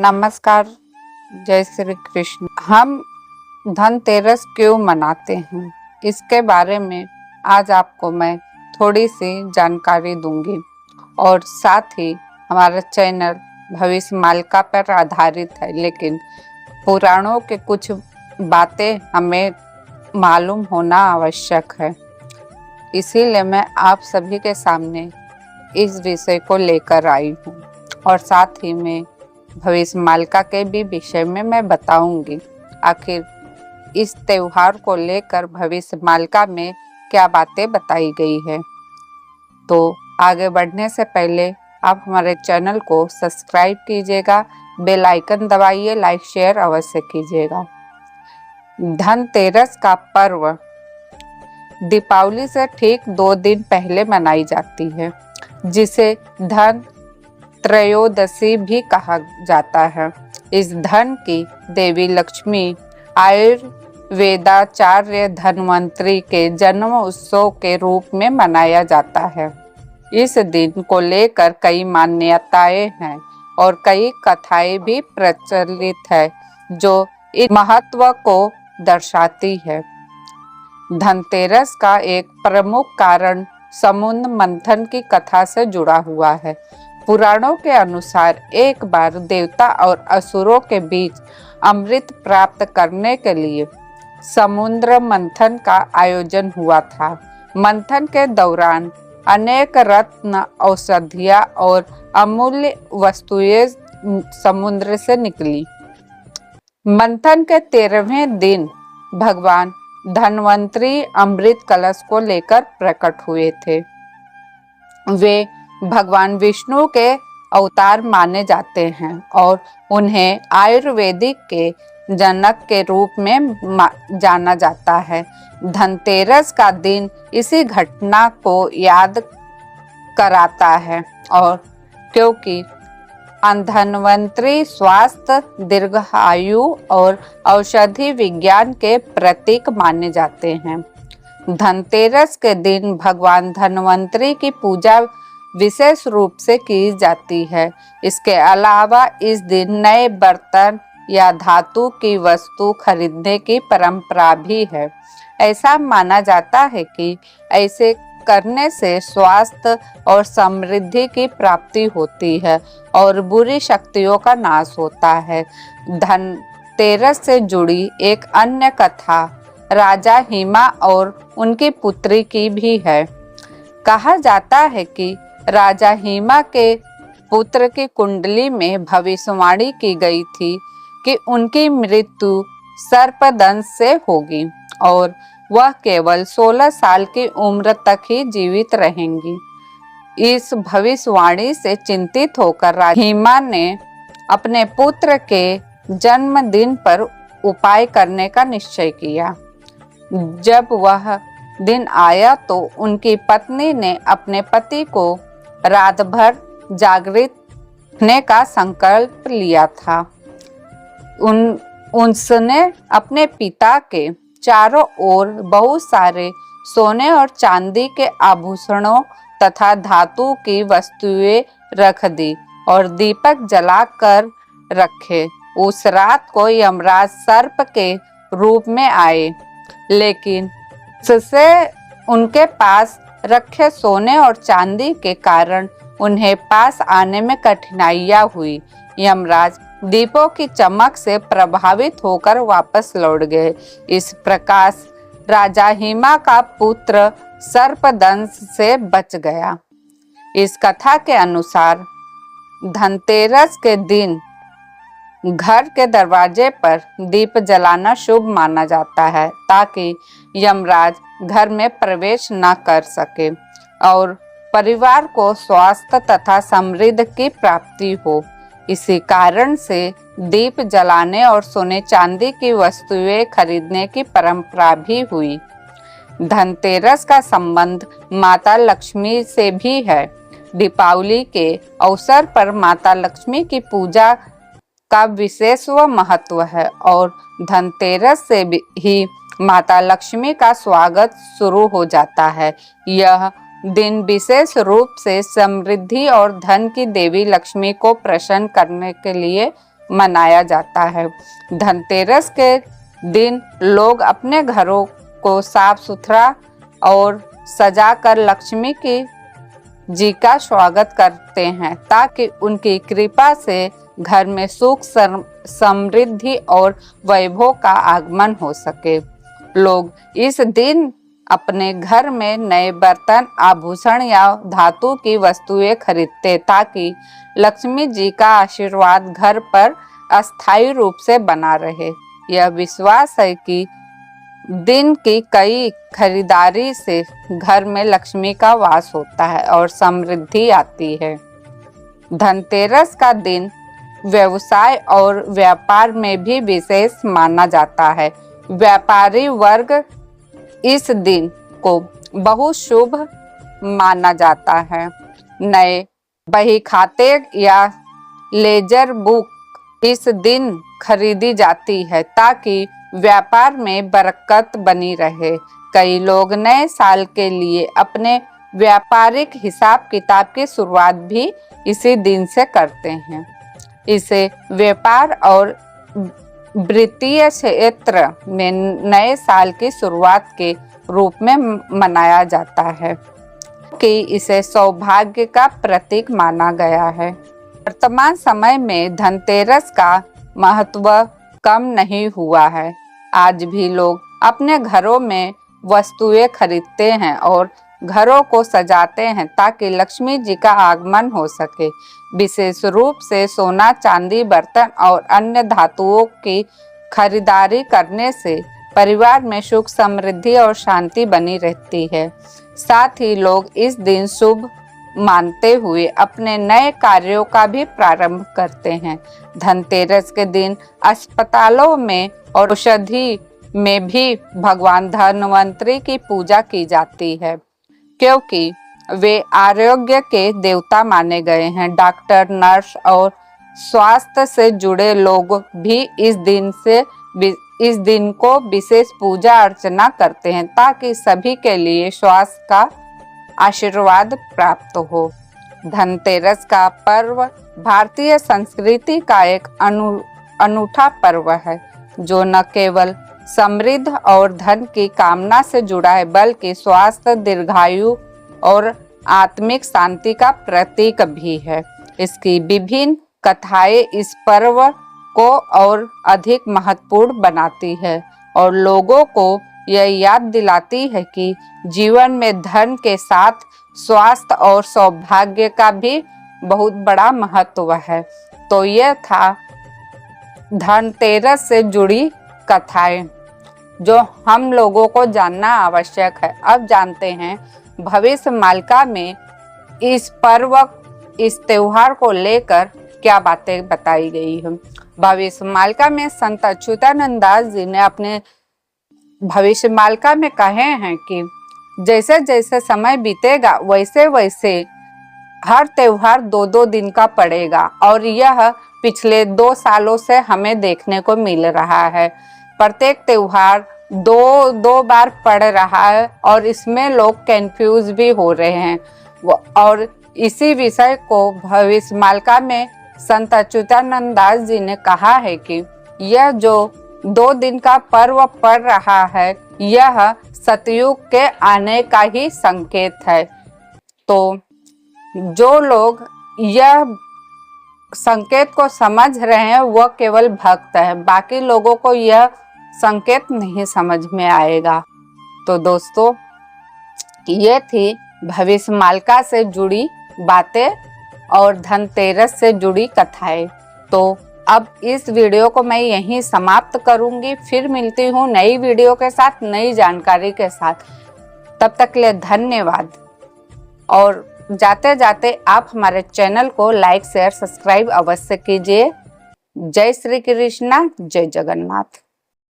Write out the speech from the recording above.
नमस्कार, जय श्री कृष्ण। हम धनतेरस क्यों मनाते हैं, इसके बारे में आज आपको मैं थोड़ी सी जानकारी दूंगी और साथ ही हमारा चैनल भविष्य मालिका पर आधारित है, लेकिन पुराणों के कुछ बातें हमें मालूम होना आवश्यक है। इसीलिए मैं आप सभी के सामने इस विषय को लेकर आई हूँ और साथ ही में भविष्य मालिका के भी विषय में मैं बताऊंगी आखिर इस त्योहार को लेकर भविष्य मालिका में क्या बातें बताई गई है। तो आगे बढ़ने से पहले आप हमारे चैनल को सब्सक्राइब कीजिएगा, बेल आइकन दबाइए, लाइक शेयर अवश्य कीजिएगा। धनतेरस का पर्व दीपावली से ठीक 2 दिन पहले मनाई जाती है, जिसे धन त्रयोदशी भी कहा जाता है। इस धन की देवी लक्ष्मी आयुर्वेदाचार्य धन्वंतरी के जन्म उत्सव के रूप में मनाया जाता है। इस दिन को लेकर कई मान्यताएं हैं और कई कथाएं भी प्रचलित है जो इस महत्व को दर्शाती है। धनतेरस का एक प्रमुख कारण समुद्र मंथन की कथा से जुड़ा हुआ है। पुराणों के अनुसार एक बार देवता और असुरों के बीच अमृत प्राप्त करने के लिए समुद्र मंथन का आयोजन हुआ था। मंथन के दौरान अनेक रत्न, औषधियां और अमूल्य वस्तुएं समुद्र से निकली। मंथन के 13वें दिन भगवान धन्वंतरी अमृत कलश को लेकर प्रकट हुए थे। वे भगवान विष्णु के अवतार माने जाते हैं और उन्हें आयुर्वेदिक के जनक के रूप में जाना जाता है। धनतेरस का दिन इसी घटना को याद कराता है और क्योंकि धन्वंतरी स्वास्थ्य, दीर्घायु और औषधि विज्ञान के प्रतीक माने जाते हैं। धनतेरस के दिन भगवान धन्वंतरी की पूजा विशेष रूप से की जाती है। इसके अलावा इस दिन नए बर्तन या धातु की वस्तु खरीदने की परंपरा भी है। ऐसा माना जाता है कि ऐसे करने से स्वास्थ्य और समृद्धि की प्राप्ति होती है और बुरी शक्तियों का नाश होता है। धनतेरस से जुड़ी एक अन्य कथा राजा हिमा और उनकी पुत्री की भी है। कहा जाता है कि राजा हिमा के पुत्र की कुंडली में भविष्यवाणी की गई थी कि उनकी मृत्यु सर्पदंश से होगी और वह केवल 16 साल की उम्र तक ही जीवित रहेंगी। इस भविष्यवाणी से चिंतित होकर राजा हिमा ने अपने पुत्र के जन्मदिन पर उपाय करने का निश्चय किया। जब वह दिन आया तो उनकी पत्नी ने अपने पति को रात भर जागृत रखने का संकल्प लिया था। उसने अपने पिता के चारों ओर बहुत सारे सोने और चांदी के आभूषणों तथा धातु की वस्तुएं रख दी और दीपक जलाकर रखे। उस रात को यमराज सर्प के रूप में आए, लेकिन उससे उनके पास रखे सोने और चांदी के कारण उन्हें पास आने में कठिनाइयां हुई। यमराज दीपों की चमक से प्रभावित होकर वापस लौट गए। इस प्रकार राजा हिमा का पुत्र सर्पदंश से बच गया। इस कथा के अनुसार धनतेरस के दिन घर के दरवाजे पर दीप जलाना शुभ माना जाता है ताकि यमराज घर में प्रवेश न कर सके और परिवार को स्वास्थ्य तथा समृद्धि की प्राप्ति हो। इसी कारण से दीप जलाने और सोने चांदी की वस्तुएं खरीदने की परंपरा भी हुई। धनतेरस का संबंध माता लक्ष्मी से भी है। दीपावली के अवसर पर माता लक्ष्मी की पूजा का विशेष महत्व है और धनतेरस से ही माता लक्ष्मी का स्वागत शुरू हो जाता है। यह दिन विशेष रूप से समृद्धि और धन की देवी लक्ष्मी को प्रसन्न करने के लिए मनाया जाता है। धनतेरस के दिन लोग अपने घरों को साफ सुथरा और सजाकर लक्ष्मी जी का स्वागत करते हैं ताकि उनकी कृपा से घर में सुख समृद्धि और वैभव का आगमन हो सके। लोग इस दिन अपने घर में नए बर्तन, आभूषण या धातु की वस्तुएं खरीदते ताकि लक्ष्मी जी का आशीर्वाद घर पर अस्थायी रूप से बना रहे। यह विश्वास है कि दिन की कई खरीदारी से घर में लक्ष्मी का वास होता है और समृद्धि आती है। धनतेरस का दिन व्यवसाय और व्यापार में भी विशेष माना जाता है। व्यापारी वर्ग इस दिन को बहुत शुभ माना जाता है। नए बही खाते या लेजर बुक इस दिन खरीदी जाती है ताकि व्यापार में बरकत बनी रहे। कई लोग नए साल के लिए अपने व्यापारिक हिसाब किताब की शुरुआत भी इसी दिन से करते हैं। इसे व्यापार और वित्तीय क्षेत्र में नए साल की शुरुआत के रूप में मनाया जाता है कि इसे सौभाग्य का प्रतीक माना गया है। वर्तमान समय में धनतेरस का महत्व कम नहीं हुआ है। आज भी लोग अपने घरों में वस्तुएं खरीदते हैं और घरों को सजाते हैं ताकि लक्ष्मी जी का आगमन हो सके। विशेष रूप से सोना, चांदी, बर्तन और अन्य धातुओं की खरीदारी करने से परिवार में सुख, समृद्धि और शांति बनी रहती है। साथ ही लोग इस दिन शुभ मानते हुए अपने नए कार्यों का भी प्रारंभ करते हैं। धनतेरस के दिन अस्पतालों में और औषधि में भी भगवान धन्वंतरी की पूजा की जाती है क्योंकि वे आरोग्य के देवता माने गए हैं। डॉक्टर, नर्स और स्वास्थ्य से जुड़े लोग भी इस दिन को विशेष पूजा अर्चना करते हैं ताकि सभी के लिए स्वास्थ्य का आशीर्वाद प्राप्त हो। धनतेरस का पर्व भारतीय संस्कृति का एक अनूठा पर्व है जो न केवल समृद्ध और धन की कामना से जुड़ा है बल्कि स्वास्थ्य, दीर्घायु और आत्मिक शांति का प्रतीक भी है। इसकी विभिन्न कथाएं इस पर्व को और अधिक महत्वपूर्ण बनाती है और लोगों को यह याद दिलाती है कि जीवन में धन के साथ स्वास्थ्य और सौभाग्य का भी बहुत बड़ा महत्व है। तो यह था धनतेरस से जुड़ी कथाएं जो हम लोगों को जानना आवश्यक है। अब जानते हैं भविष्य मालिका में इस पर्व, इस त्योहार को लेकर क्या बातें बताई गई हैं। भविष्य मालिका में संत अच्युतानंद दास जी ने अपने भविष्य मालिका में कहे हैं कि जैसे जैसे समय बीतेगा वैसे वैसे हर त्योहार 2-2 दिन का पड़ेगा और यह पिछले 2 सालों से हमें देखने को मिल रहा है। प्रत्येक त्योहार 2 बार पड़ रहा है और इसमें लोग कंफ्यूज भी हो रहे हैं और इसी विषय को भविष्य मालिका में संत अच्युतानंद दास जी ने कहा है कि यह जो 2 दिन का पर्व पड़ रहा है यह सतयुग के आने का ही संकेत है। तो जो लोग यह संकेत को समझ रहे हैं वह केवल भक्त है, बाकी लोगों को यह संकेत नहीं समझ में आएगा। तो दोस्तों ये थी भविष्य मालिका से जुड़ी बातें और धनतेरस से जुड़ी कथाएं। तो अब इस वीडियो को मैं यहीं समाप्त करूंगी। फिर मिलती हूँ नई वीडियो के साथ, नई जानकारी के साथ। तब तक के लिए धन्यवाद। और जाते जाते आप हमारे चैनल को लाइक, शेयर, सब्सक्राइब अवश्य कीजिए। जय श्री कृष्णा, जय जगन्नाथ।